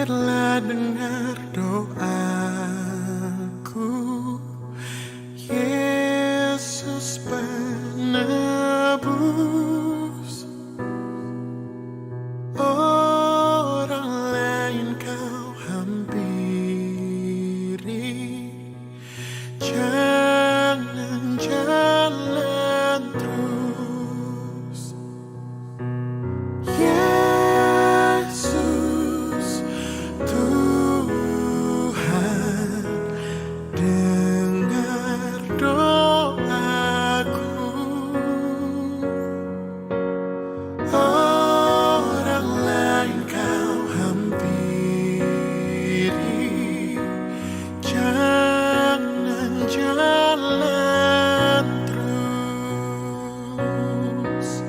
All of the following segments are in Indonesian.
Telah dengar doaku, Yesus penebus. Orang lain kau hampiri, jangan jalan terus. Yesus Tuhan, dengar doaku. Orang lain kau hampiri, jangan jalan terus.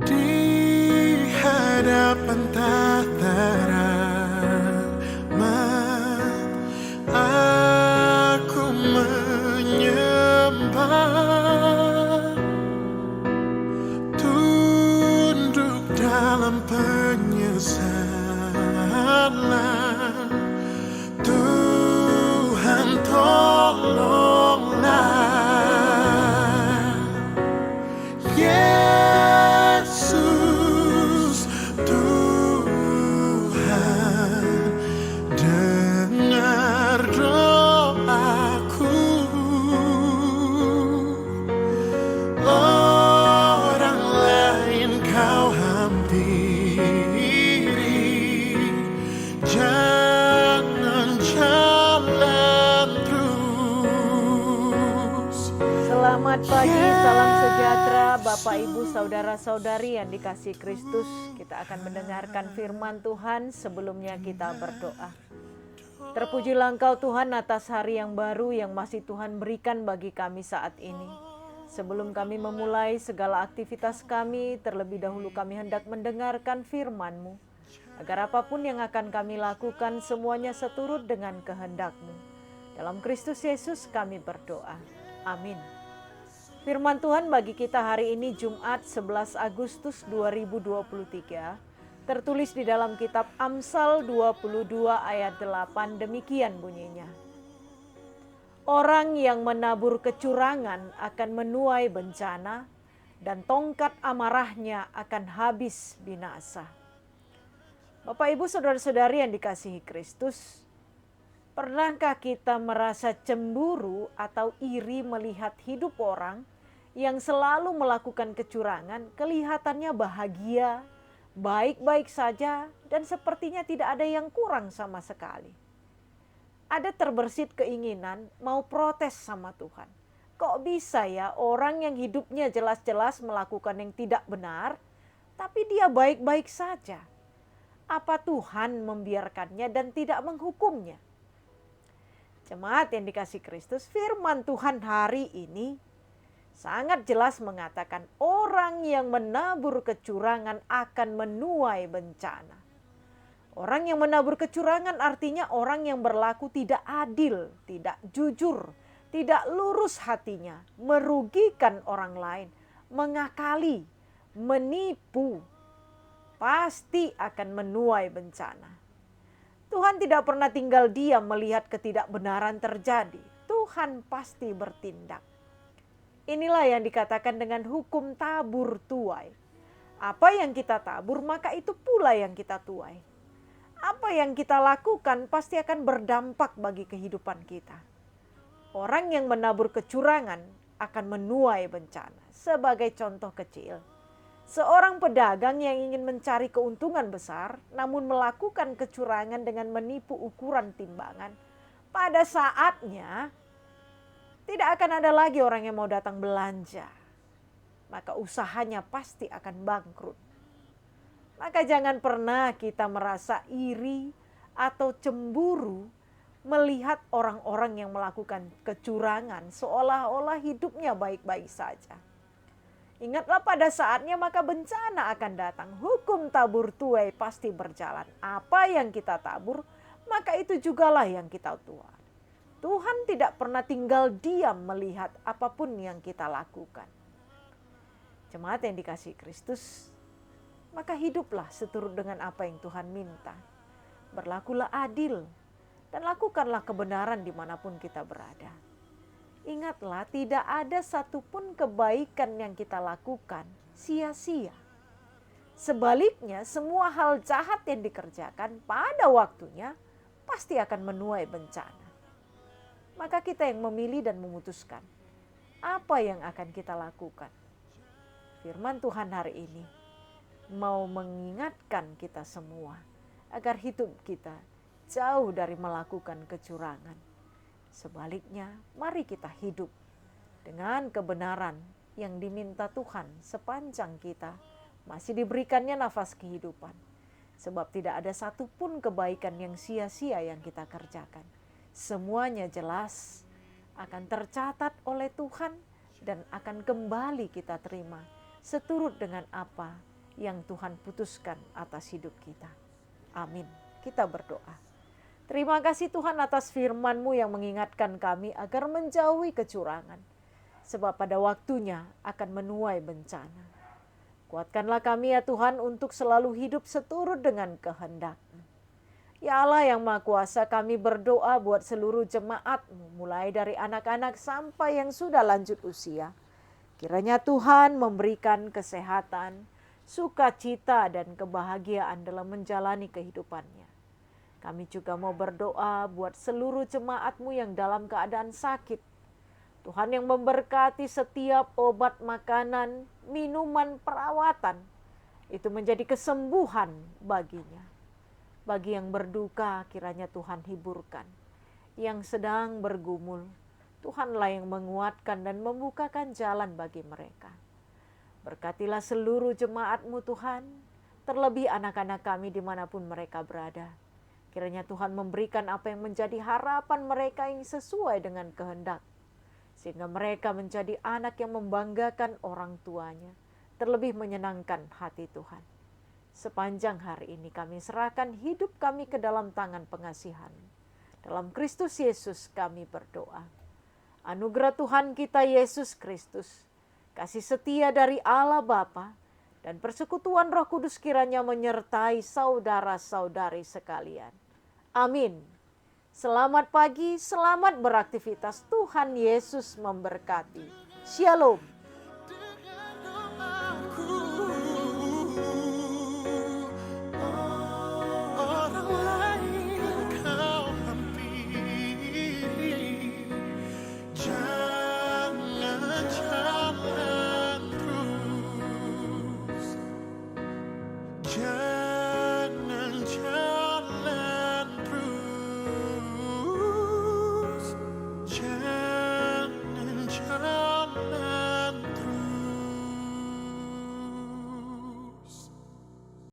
Di hadapan tahta rahmat, aku menyembah, tunduk dalam penyesalan. Tuhan tolonglah, Yesus Tuhan, dengar doaku. Orang lain kau hampiri, jangan jalan terus. Selamat pagi, salam sejahtera Bapak Ibu Saudara-saudari yang dikasihi Kristus. Kita akan mendengarkan firman Tuhan sebelumnya kita berdoa. Terpujilah Engkau Tuhan atas hari yang baru yang masih Tuhan berikan bagi kami saat ini. Sebelum kami memulai segala aktivitas kami, terlebih dahulu kami hendak mendengarkan firman-Mu. Agar apapun yang akan kami lakukan semuanya seturut dengan kehendak-Mu. Dalam Kristus Yesus kami berdoa. Amin. Firman Tuhan bagi kita hari ini Jumat 11 Agustus 2023 tertulis di dalam kitab Amsal 22 ayat 8, demikian bunyinya. Orang yang menabur kecurangan akan menuai bencana dan tongkat amarahnya akan habis binasa. Bapak Ibu Saudara-saudari yang dikasihi Kristus, pernahkah kita merasa cemburu atau iri melihat hidup orang yang selalu melakukan kecurangan, kelihatannya bahagia, baik-baik saja, dan sepertinya tidak ada yang kurang sama sekali? Ada terbersit keinginan mau protes sama Tuhan. Kok bisa ya orang yang hidupnya jelas-jelas melakukan yang tidak benar, tapi dia baik-baik saja? Apa Tuhan membiarkannya dan tidak menghukumnya? Jemaat yang dikasihi Kristus, firman Tuhan hari ini sangat jelas mengatakan orang yang menabur kecurangan akan menuai bencana. Orang yang menabur kecurangan artinya orang yang berlaku tidak adil, tidak jujur, tidak lurus hatinya, merugikan orang lain, mengakali, menipu, pasti akan menuai bencana. Tuhan tidak pernah tinggal diam melihat ketidakbenaran terjadi. Tuhan pasti bertindak. Inilah yang dikatakan dengan hukum tabur tuai. Apa yang kita tabur, maka itu pula yang kita tuai. Apa yang kita lakukan pasti akan berdampak bagi kehidupan kita. Orang yang menabur kecurangan akan menuai bencana. Sebagai contoh kecil, seorang pedagang yang ingin mencari keuntungan besar, namun melakukan kecurangan dengan menipu ukuran timbangan, pada saatnya tidak akan ada lagi orang yang mau datang belanja. Maka usahanya pasti akan bangkrut. Maka jangan pernah kita merasa iri atau cemburu melihat orang-orang yang melakukan kecurangan seolah-olah hidupnya baik-baik saja. Ingatlah pada saatnya maka bencana akan datang. Hukum tabur tuai pasti berjalan. Apa yang kita tabur, maka itu jugalah yang kita tuai. Tuhan tidak pernah tinggal diam melihat apapun yang kita lakukan. Jemaat yang dikasihi Kristus, maka hiduplah seturut dengan apa yang Tuhan minta. Berlakulah adil dan lakukanlah kebenaran dimanapun kita berada. Ingatlah, tidak ada satupun kebaikan yang kita lakukan sia-sia. Sebaliknya, semua hal jahat yang dikerjakan pada waktunya pasti akan menuai bencana. Maka kita yang memilih dan memutuskan apa yang akan kita lakukan. Firman Tuhan hari ini mau mengingatkan kita semua agar hidup kita jauh dari melakukan kecurangan. Sebaliknya, mari kita hidup dengan kebenaran yang diminta Tuhan sepanjang kita masih diberikannya nafas kehidupan. Sebab tidak ada satupun kebaikan yang sia-sia yang kita kerjakan. Semuanya jelas akan tercatat oleh Tuhan dan akan kembali kita terima seturut dengan apa yang Tuhan putuskan atas hidup kita. Amin. Kita berdoa. Terima kasih Tuhan atas firman-Mu yang mengingatkan kami agar menjauhi kecurangan. Sebab pada waktunya akan menuai bencana. Kuatkanlah kami ya Tuhan untuk selalu hidup seturut dengan kehendak-Mu. Ya Allah yang Maha Kuasa, kami berdoa buat seluruh jemaat-Mu, mulai dari anak-anak sampai yang sudah lanjut usia. Kiranya Tuhan memberikan kesehatan, sukacita dan kebahagiaan dalam menjalani kehidupannya. Kami juga mau berdoa buat seluruh jemaat-Mu yang dalam keadaan sakit. Tuhan yang memberkati setiap obat, makanan, minuman, perawatan. Itu menjadi kesembuhan baginya. Bagi yang berduka, kiranya Tuhan hiburkan. Yang sedang bergumul, Tuhanlah yang menguatkan dan membukakan jalan bagi mereka. Berkatilah seluruh jemaat-Mu Tuhan, terlebih anak-anak kami dimanapun mereka berada. Kiranya Tuhan memberikan apa yang menjadi harapan mereka yang sesuai dengan kehendak. Sehingga mereka menjadi anak yang membanggakan orang tuanya, terlebih menyenangkan hati Tuhan. Sepanjang hari ini kami serahkan hidup kami ke dalam tangan pengasihan. Dalam Kristus Yesus kami berdoa. Anugerah Tuhan kita Yesus Kristus, kasih setia dari Allah Bapa, dan persekutuan Roh Kudus kiranya menyertai saudara-saudari sekalian. Amin. Selamat pagi, selamat beraktivitas. Tuhan Yesus memberkati. Shalom.